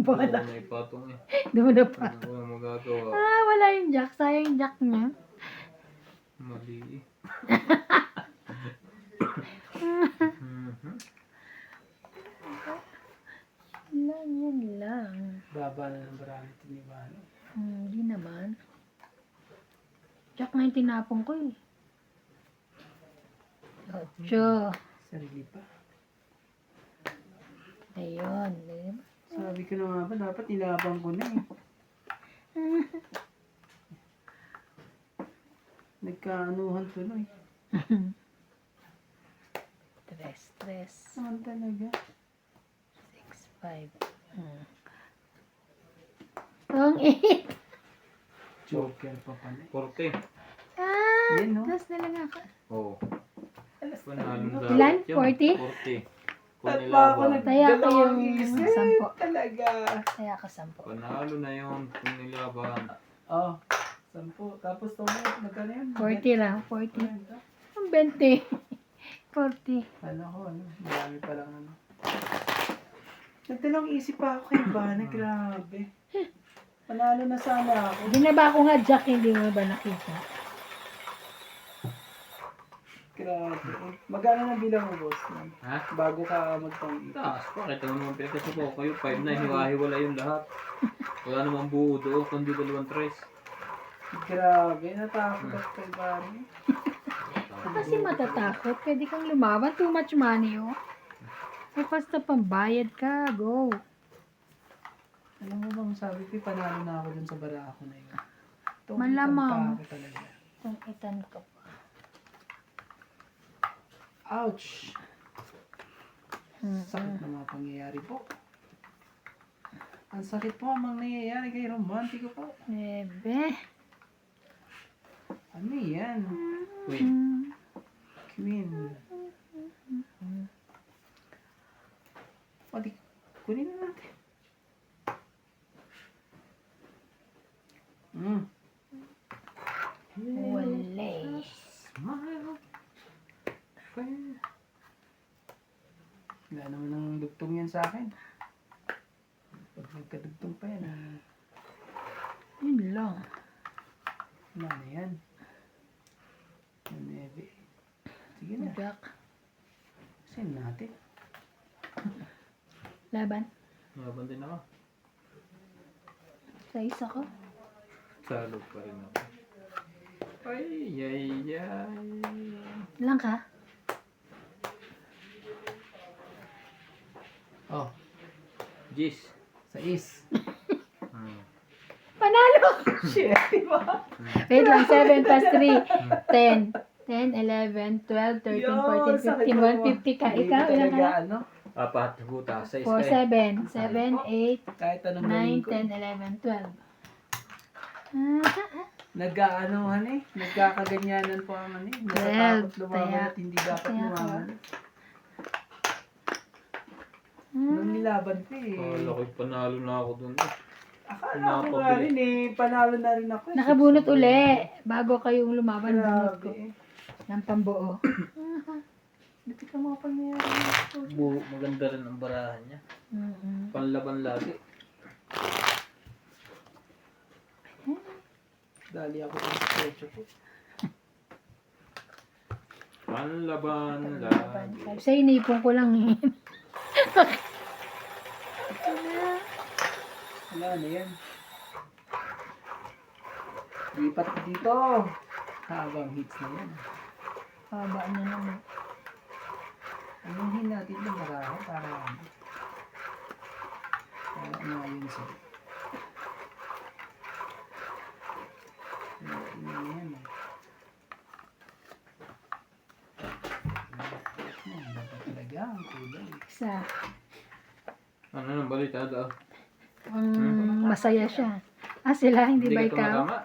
Wala. May patong eh. Doon na pa. Ano ko magagawa? Wala yung jack. Sayang yung jack niya. Mali eh. Yan lang. Baba na ng barangay ni Ivano. Hindi naman. Jack na yung tinapong ko eh. 8. Sarili pa. Ayun. Diba? Sabi ko na nga ba, dapat ilabang ko na eh. Nagkaanuhan tuloy. Stress. Saan talaga? 6, 5. Ang 8. Joker pa pala. 40. Yan, no? Plus na lang ako. Oo. Panalo Ilan? dapat yun. 40? 40. Kung At pa ako nilaban. Kaya ako nagdalawang yung isip. 10. Talaga. Kaya ka 10. Panalo na yun kung nilaban. Oh, 10. Tapos to mo, magkano yun? 40 lang. 40. 40. Ang 20. 40. Ano ko, ano? Marami pa lang ano. Nagdalawang isip pa ako kay Ivana. Grabe. Panalo na sana ako. Ginaba ko nga Jack, hindi mo ba nakita? Grabe. Magkano na bilang mo, boss? Ha? Bago ka magpang Taas pa. Kita mo naman pinagkasuko kayo. 5 na. Hiwa-hiwala yung lahat. Wala namang buo doon. Kundi 2 tres. Grabe. Natakot ako kay Ivana. Kasi matatakot. Pwede kang lumaban. Too much money, oh. Ay, basta pambayad ka. Go. Alam mo bang sabi ko, panalo na ako dun sa barako na yun. Malamang. Ako talaga. Tungitan ka pa. Ouch! Sakit na mga pangyayari po. Ang sakit po ang mga nangyayari kay Romantiko po. Bebe. Ano yan? Queen. Queen. O, di, kunin na natin. Wala. Smile. Friend. Wala naman ng dugtong yan sa akin. Pag nagkadugtong pa yan, Yun lang. wala na yan. Nanebe. Sige na, Jack. send natin. Laban. Laban din ako. Sa isa ko. Talo pa rin ako. Ay. Lang ka? Oh, Gis. sa is. Panalo! Shit, diba? Wait lang. 7 plus 3. 10. 10, 11, 12, 13, 14, 15, 150 ka. Ikaw, ilan ka? Ano? Apat. Buta. 6 4, 7. 7, 8, Kahit anong 9, gawin ko. 10, 11, 12. Nagkaanuhan eh. Nagkakaganyanan po ang ano eh. Natatakot lumaban Taya. at hindi dapat Taya ka. lumaban. Nung nilaban ko eh. Kala ko'y panalo na ako dun. Akala ko nga rin eh. Panalo na rin ako eh. Nakabunot uli. Bago kayong lumaban, bunot ko. Grabe. Ng pambuo. Dito ka mga pangyayari. Maganda rin ang barahan niya. Mm-mm. Panlaban lagi. Dali ako sa stretch ko. Panlaban lagi. Sa inipon ko lang eh. Wala na yan. Lipat ko dito. Habang hits na yan. Haba na naman. Anuhin natin yung baraha para ano yun sa yan. Dapat talaga ang kulay. Isa. Ano nang balita daw? Masaya siya. Sila, hindi ba ka ikaw? tumatama?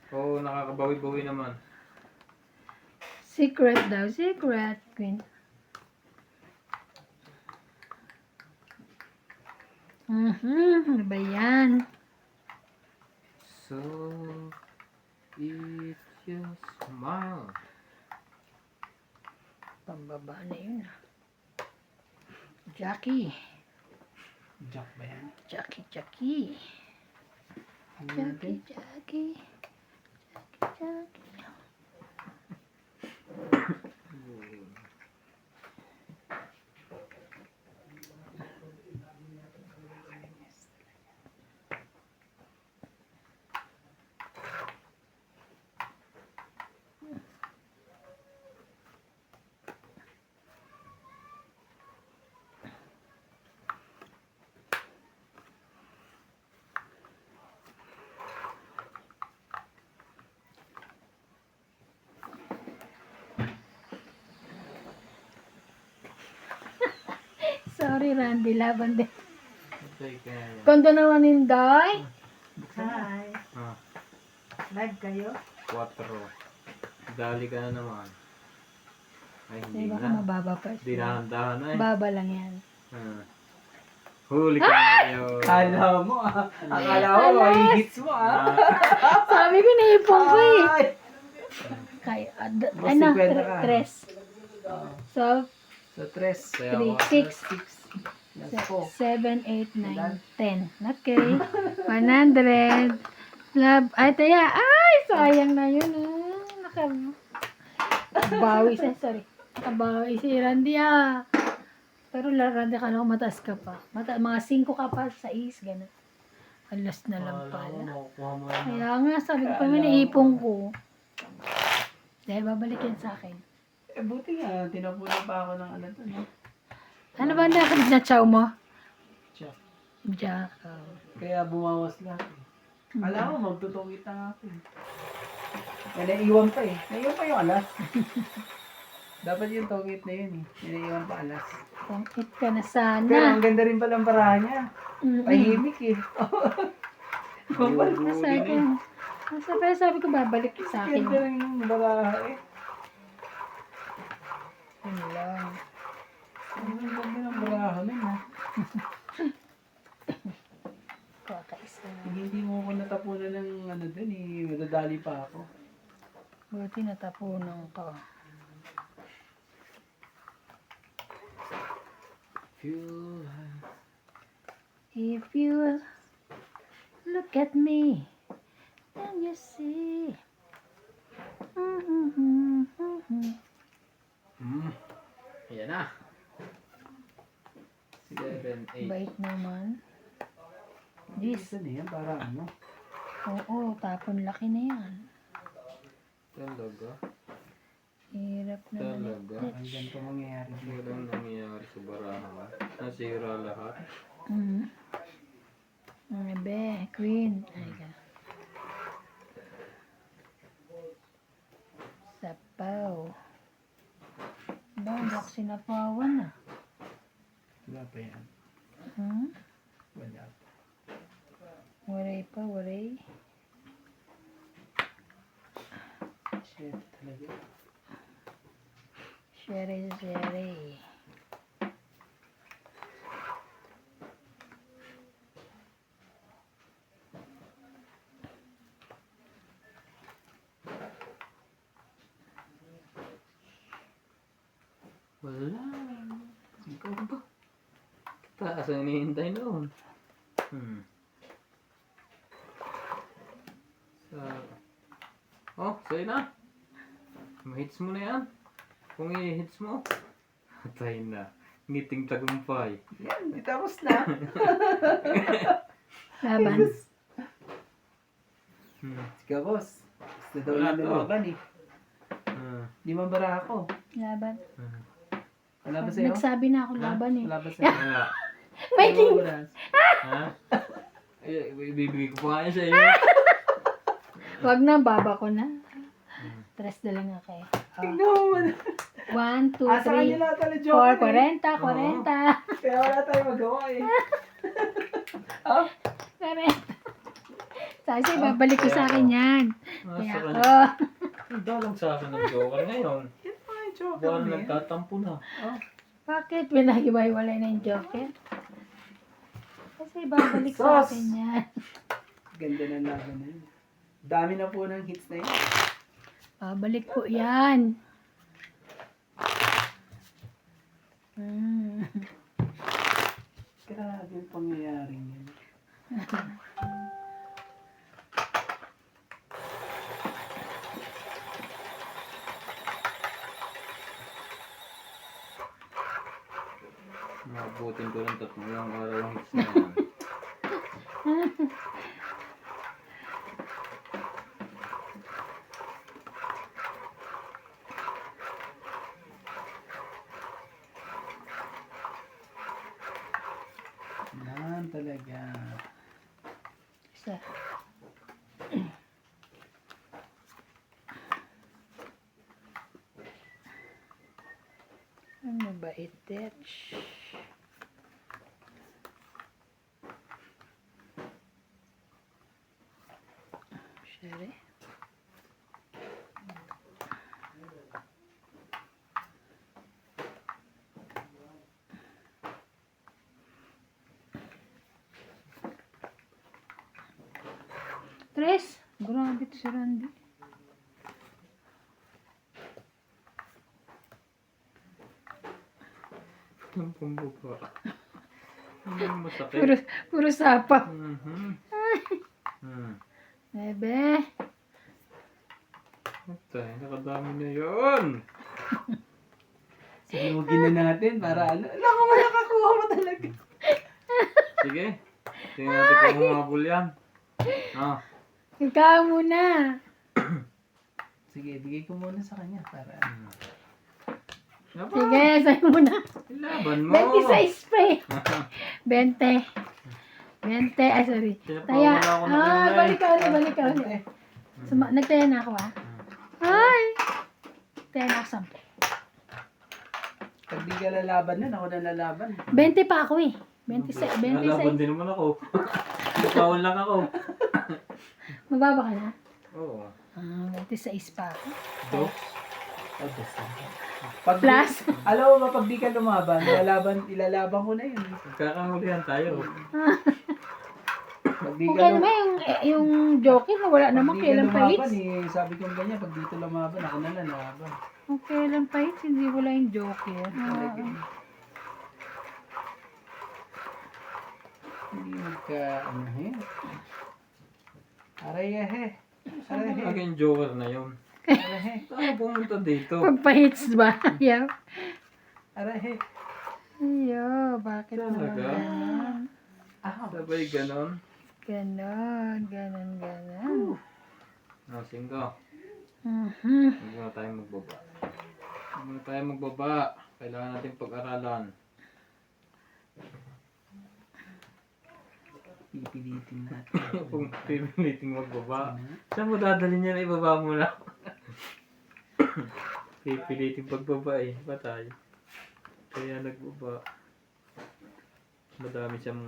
Oo, nakakabawi-bawi naman. Secret daw. Secret. Queen. Ano ba yan? So it's your smile. Pambaba na yun. Jackie. Jack ba yan? Jackie, Jackie. Ano natin? Jackie, Jackie. Jackie. Sorry, Randy. Laban din. Okay, kaya. Kondo naman Inday. Hi. Ah, Live kayo? 4. Dali ka na naman. Ay, Ay, hindi baka na. mababa pa. Dinahan-dahan na eh. Baba lang yan. Ah. Huli ka ngayon. Akala mo ah. Akala mo, Alas! may hits mo ah. Sabi ko, naipon ko eh. Ay! Kaya, Mas ano, 50 ka. tres. So, So, 3, Kaya 3, 6, 7, 8, 9, 10. Okay. 100. Love. Ay, taya. Ay, sayang na yun. Nakabawi siya. Sorry. Nakabawi si Randy ah. Pero Randy, kala ko mataas ka pa. Mga 5 ka pa, 6, gano'n. Alas na lang pala. Makukuha mo yan. Kaya nga, sabi ko pa may naipon ko. Dahil babalik yan sa akin. Eh, buti nga. Tinapunan pa ako ng ano to, no? Ano ba na chow mo? Jack. Jack. Oh. Kaya bumawas lahat eh. Alam mo, magtutungit na nga ako eh. Kaya naiwan pa eh. Naiwan pa yung alas. Dapat yung tungit na yun eh. May naiwan pa alas. Tungkit ka na sana. Pero ang ganda rin pala ang parahan niya. Tahimik eh. Sabi ko, sabi ko babalik sa akin. Ganda rin yung baraha eh. Yun lang. Ang ganda ng baraha nun ha. Kakaisa. Hindi mo ako natapunan ng ano dun eh. Madadali pa ako. Buti natapunan ko. Feel like If you look at me, then you see. Ayan na. 7, 8. Bait naman. This. Isa na yan para ano. Oo, tapon laki na yan. Talaga? Hirap naman. Talaga? Ang ganito mangyayari dito. Walang nangyayari sa barahan. Nasira lahat. Be, queen. Ay ka. Sapaw. Ba, hindi ako sinapawan ah. Wala pa yan. Wala pa. Waray pa, waray. Shit talaga. Shere, shere. Wala. Ikaw ba? Taas ang hinihintay noon. Sa'yo na. Ma-hits mo na yan. Kung i-hits mo, patay na. Ngiting tagumpay. Yan, di tapos na. Laban. Sige boss. Gusto daw Wala na to. lumaban eh. Di mabara ako. Laban. Wala ba sa'yo? Nagsabi na ako laban eh. Wala ba sa'yo? Wala. May king. Wala. Ha? Eh, ibibigay ko pa nga yun sa iyo. Wag na, baba ko na. Tres na lang ako eh. Tingnan mo man. 1, 2, Sa kanya 3, lahat tala joke 4, 40, 40. Kaya wala tayong magawa eh. Correct. Sabi babalik ko sa akin yan. Kaya Nasa ako. Ang dalang sa akin ng joker ngayon. Yan pa yung joke Buwan na yan. nagtatampo na. Bakit? Pinahiwa-hiwalay na yung joker? Kasi babalik sa Sos! akin yan. Ganda ng laban na yun. Dami na po ng hits na yun. Babalik po yan. Mm. Grabe yung pangyayaring yan. Mabutin ko ng 3 araw ang hits na yan. Yan talaga. Isa. Ano ba ito? Sherry. Tres. Grabe to si Randy. Ang pumbuka. Hindi mo masakit. Puro sapa. Mhm. Bebe. Tayo, nakadami na yun. Sinugin na natin para ano. Alam ko nakakuha mo talaga. Sige. Tingnan natin kung humabol yan. Ah. Ikaw muna. Sige, bigay ko muna sa kanya para Yaba, Sige, sa'yo muna. ilaban mo. 26 pa eh. 20. 20. Ay, sorry. Taya. Pinapawala ko na kanina eh. Balik ka ulit, balik ka ulit. Nagtaya na ako ah. Ay! Taya na ako 10. pag di ka lalaban nun, ako na lalaban. 20 pa ako eh. 26. Nalaban 26. din naman ako. Napawal lang ako. Mababa ka na? Oo. 26 pa ako. Dos. Pag Plus? alam mo ba, pag di ka lumaban, ilalaban ko na yun. Kakahulihan tayo. Pag di ka, Okay naman yung joker na wala pag naman di ka kailan pa lumaban, hits. sabi ko ganyan, pag dito lumaban, ako na lalaban. Kung kailan pa hits, hindi wala yung joker. Talaga yun. Hindi magka, ano eh. Aray eh. Aray eh. Aking joker na yun. Aray eh. Saan pumunta dito? Pag pa hits ba? Yeah. Aray eh. Iyo, bakit naman Talaga? ganon? Sabay ganon. Ganon. Nasing ko. Mhm. Huwag muna tayong magbaba. Huwag muna tayong magbaba. Kailangan natin pag-aralan. Pipilitin natin. Kung pipiliting magbaba. Saan mo dadalhin yan? Ibaba mo na. Pipiliting pagbaba eh. Ba tayo? Kaya nagbaba. Madami siyang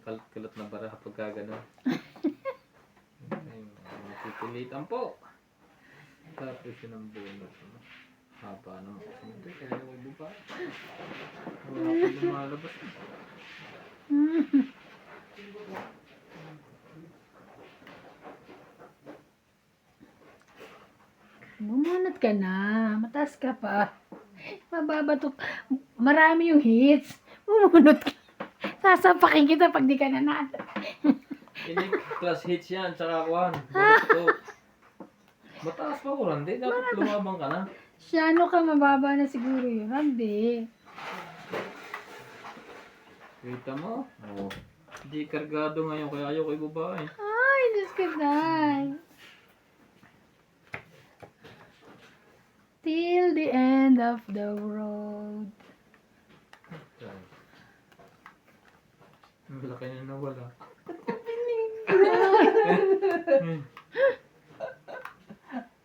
kalat na bara kapag gano'n. Pipilitan po. Tapos yun ang bonus. Ano? Haba naman. Hindi, kaya nagbaba. Wala ko lumalabas. Bumunot ka na. Mataas ka pa. Mababatok. Marami yung hits. Bumunot ka. Sasapakin kita pag di ka nanalo. Hindi, class hits yan, tsaka kuhan. Bulutok. Mataas pa ko, hindi. Dapat lumabang ka na. Siya, ano ka, mababa na siguro yun. Hindi. Kita mo? Oo. Hindi kargado ngayon, kaya ayaw ko ibaba eh. Ay, Diyos ka dahil. Till the end of the road. Ang laki na nawala.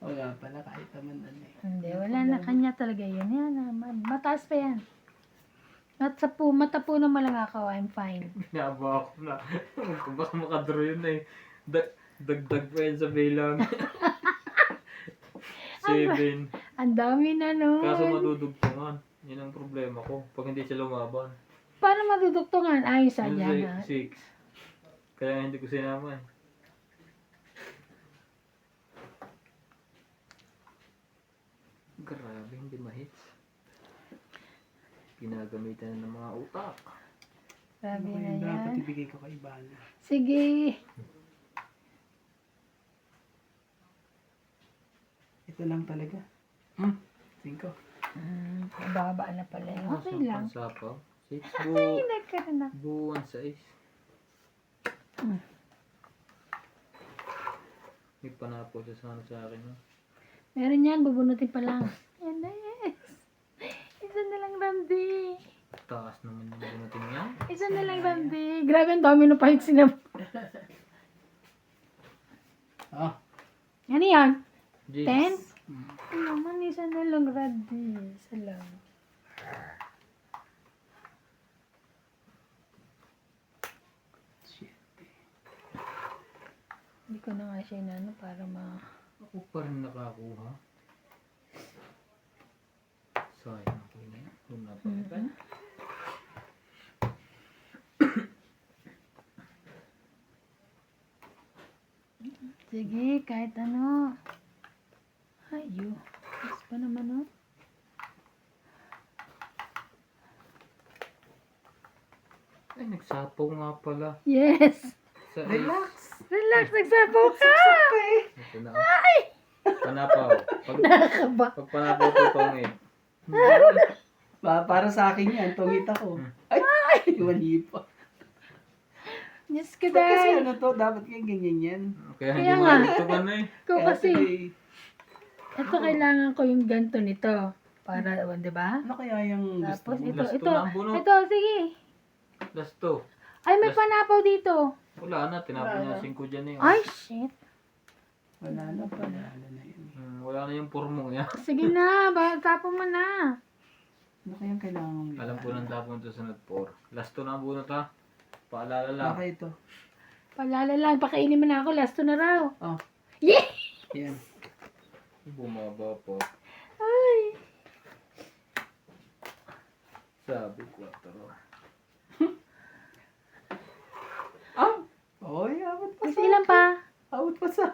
Wala pala, kahit naman ano eh. Hindi, wala na kanya talaga yun. Yan, mataas pa yan. Mata po na malangakaw, I'm fine. Naba ako na. Baka makadro yun eh. Dagdag pa yun sa bilang. 7. Ang dami na nun. Kaso madudugtungan. Yan ang problema ko. Pag hindi siya lumaban. Paano maduduktungan? Ay, sadya na. 6. Kaya hindi ko sinama eh. Grabe, hindi mahits. Ginagamitan na ng mga utak. Grabe Ano na yun, dapat yan. ibigay ko kay Bana. Sige. Ito lang talaga. 5. Baba na pala yun. Okay lang. Pansapaw. 6 Ay, nagkaroon na. buwan 6. Hmm. May panapo siya sana sa akin. No? Meron yan, bubunutin pa lang. Yan na, yes. Isa na lang, Randy. Taas naman yung bunutin niya. Isa na lang, Randy. Grabe, ang dami ng pahit sinab. Ah, Ano yan? Jeez. 10? Ano naman, isa na lang, Randy. Isa lang. shit. Hindi ko na nga siya inano para Ako pa rin nakakuha. Sayang ako yun. Kung napakita. Sige, kahit ano. Ayo. Mas pa naman, oh. Ay, nagsapaw nga pala. Yes. Sa Relax. Relax, nagsabaw ka. Ito na. Panapaw. Nakakaba. Pag panapaw tutong eh. Para sa akin yan, tungit ako. Ay, mali pa. Diyos ko, Kasi day. ano to, dapat kaya ganyan yan. Kaya Kaya hindi nga. mo ito ka na eh. Ikaw Kaya kasi, tuloy, ito kailangan ko yung ganto nito. Para, di ba? ano kaya yung gusto Tapos mo? ito, Last ito. two na ang bunot. Ito, sige. Last two. Ay, may Last- panapaw dito. Wala na, tinapon Wala niya na. 5 dyan eh. Ay, shit. Wala na pala. Wala na yun. Wala na yung purmong niya. Sige na, tapo mo na. Ano kaya yung kailangan mong Alam ko nang tapon to sunod 4. Last two na ang bunot ha. Paalala lang. Baka ito. Palala lang, pakainin mo na ako. Last two na raw. Oh, Yeah! yan. Bumaba po. Ay. Sabi 4. Ah! Oy, abot pa Mas sa ilan pa? Abot pa sa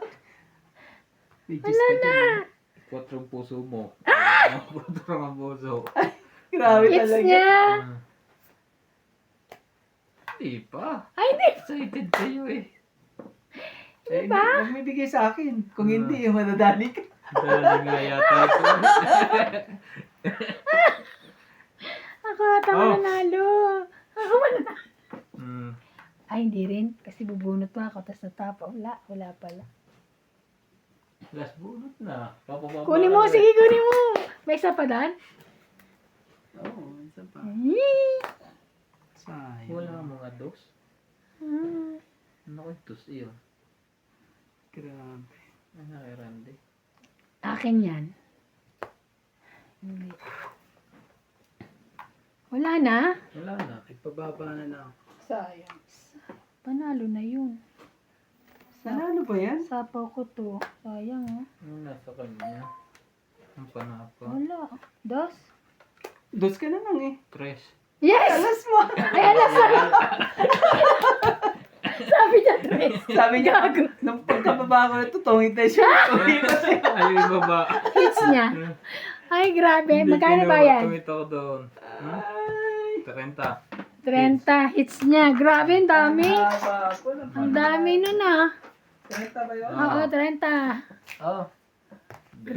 May Diyos Wala ka na. dyan. 4 ang puso mo. 4 ang puso. Grabe It's talaga. niya. Hindi pa. Ay, hindi. Excited kayo eh. Eh, huwag may bigay sa akin. Kung hindi, madadali ka. Dali nga yata ito. Ako ata Oh. mananalo. Ako mananalo. Hmm. Ay, hindi rin. Kasi bubunot pa ako. Tapos natapa. Wala pala. Last bunot na. Papababa. Kunin mo. Sige, kunin mo. May isa pa dan? Oo, isa pa. Sayang. Wala mga dos. Hmm. Ano ko dos iyo? Grabe. Ano kay Randy? Akin yan. Hindi. Wala na. Wala na. Nagpababa na lang. Sayang. Panalo na yun. Ano ba yan? Sapaw ko to. Sayang, oh. Ano nasa kanya? Ang panapa. Wala. Dos. Dos ka na lang eh. 3. Yes! Alas mo! Ay, alas na. Sabi niya, tres. Sabi niya, nung pagkababa ko na ito, tungit na siya. Tungit na siya. Ayun baba. Hits niya. Ay, grabe. Magkano ba yan? Tumito ko doon. Ay. 30. 30 hits niya. Grabe, ang dami. Haba ako. Ang dami nun, ah. 30 ba yun? Oo, 30. Oo.